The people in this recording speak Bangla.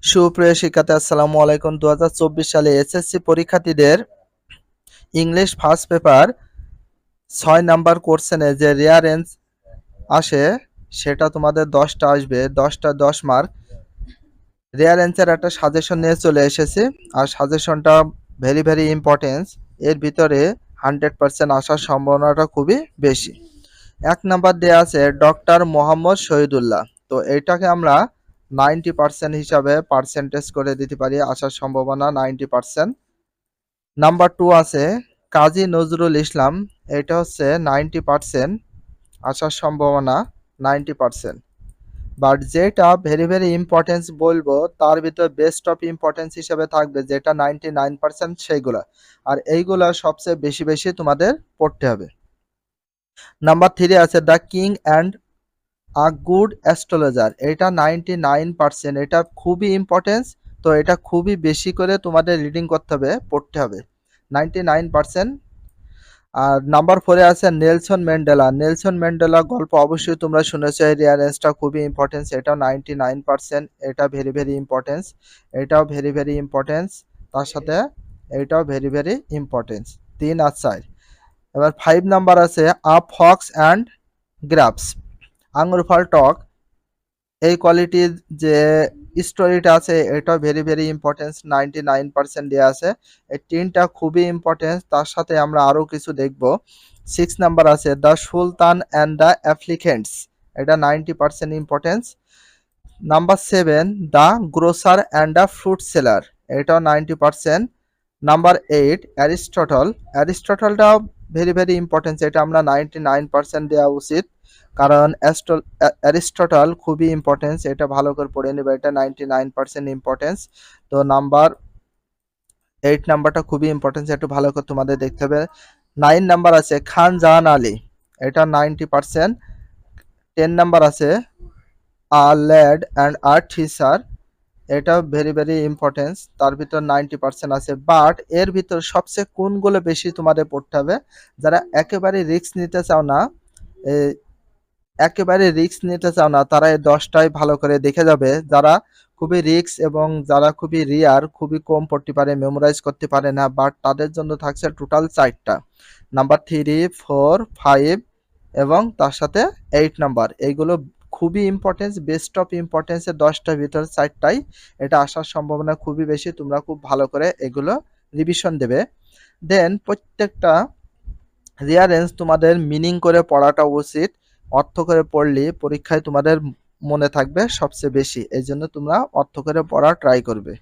সুপ্রিয় শিক্ষার্থী আসসালামু আলাইকুম। 2024 সালে এসএসসি পরীক্ষার্থীদের ইংলিশ ফার্স্ট পেপার 6 নাম্বার কোশ্চেনে যে রিয়ারেঞ্জ আসে সেটা তোমাদের 10টা আসবে, 10টা 10 মার্ক। রিয়ারেঞ্জের একটা সাজেশন নিয়ে চলে এসেছি, আর সাজেশনটা ভেরি ইম্পর্টেন্স। এর ভিতরে 100% আসার সম্ভাবনাটা খুবই বেশি। 1 নাম্বার দেয়া আছে ডক্টর মোহাম্মদ শহীদুল্লাহ। তো এইটাকে আমরা 90% হিসাবে পার্সেন্টেজ করে দিতে পারি, আসার সম্ভাবনা 90%। নাম্বার 2 আছে কাজী নজরুল ইসলাম, এটা হচ্ছে 90% আসার সম্ভাবনা 90%। বাট যেটা ভেরি ইম্পর্টেন্স বলবো তার ভিতর বেস্ট অফ ইম্পর্টেন্স হিসেবে থাকবে যেটা 99% সেইগুলা, আর এইগুলা সবচেয়ে বেশি তোমাদের পড়তে হবে। নাম্বার 3 আছে the king and a good astrologer, এটা 99%, এটা খুবই ইম্পর্টেন্স। তো এটা খুবই বেশি করে তোমাদের রিডিং করতে হবে, পড়তে হবে 99%। আর নাম্বার 4 আছে নেলসন ম্যান্ডেলা। নেলসন ম্যান্ডেলা গল্প অবশ্যই তোমরা শুনেছো, এই রিয়ারেন্সটা খুবই ইম্পর্টেন্স, এটাও 99%, এটা ভেরি ইম্পর্টেন্স, এটাও ভেরি ইম্পর্টেন্স, তার সাথে এটাও ভেরি ইম্পর্টেন্স। 3 আর 4। এবার 5 নাম্বার আছে আ ফক্স অ্যান্ড গ্রাপস, আঙুর ফল টক, এই কোয়ালিটির যে স্টোরিটা আছে এটাও ভেরি ইম্পর্টেন্স, 99% দেওয়া আছে। এই তিনটা খুবই ইম্পর্টেন্স, তার সাথে আমরা আরও কিছু দেখব। 6 নাম্বার আছে the Sultan and the applicants, এটা 90% importance. Number 7 the grosser and the fruit seller, এটাও 90%। নাম্বার 8 অ্যারিস্টটলটাও ভেরি ইম্পর্টেন্স, এটা আমরা 99% দেওয়া উচিত, কারণ অ্যারিস্টটল খুবই ইম্পর্টেন্স, এটা ভালো করে পড়ে নেবে, এটা 99% ইম্পর্টেন্স। তো নাম্বার 8 নাম্বারটা খুবই ইম্পর্টেন্স, একটু ভালো করে তোমাদের দেখতে হবে। 9 নাম্বার আছে খান জাহান আলী, এটা 90%। 10 নাম্বার আছে আ ল্যাড অ্যান্ড আ টিচার, এটা ভেরি ইম্পর্টেন্স, তার ভিতর 90% আছে। বাট এর ভিতর সবচেয়ে কোনগুলো বেশি তোমাদের পড়তে হবে, যারা একেবারে রিস্ক নিতে চাও না, তারা এই 10টাই ভালো করে দেখে যাবে। যারা খুবই রিস্ক এবং যারা খুবই রিয়ার, খুবই কম পড়তে পারে, মেমোরাইজ করতে পারে না, বাট তাদের জন্য থাকছে টোটাল 4টা, নাম্বার 3, 4, 5 এবং তার সাথে 8 নাম্বার। এইগুলো খুবই ইম্পর্টেন্স, বেস্ট অফ ইম্পর্টেন্সের 10টার ভিতর 4টাই, এটা আসার সম্ভাবনা খুবই বেশি। তোমরা খুব ভালো করে এগুলো রিভিশন দেবে। দেন প্রত্যেকটা রিয়ারেন্স তোমাদের মিনিং করে পড়াটা উচিত, অর্থ করে পড়লে পরীক্ষায় তোমাদের মনে থাকবে সবচেয়ে বেশি, এই জন্য তোমরা অর্থ করে পড়া ট্রাই করবে।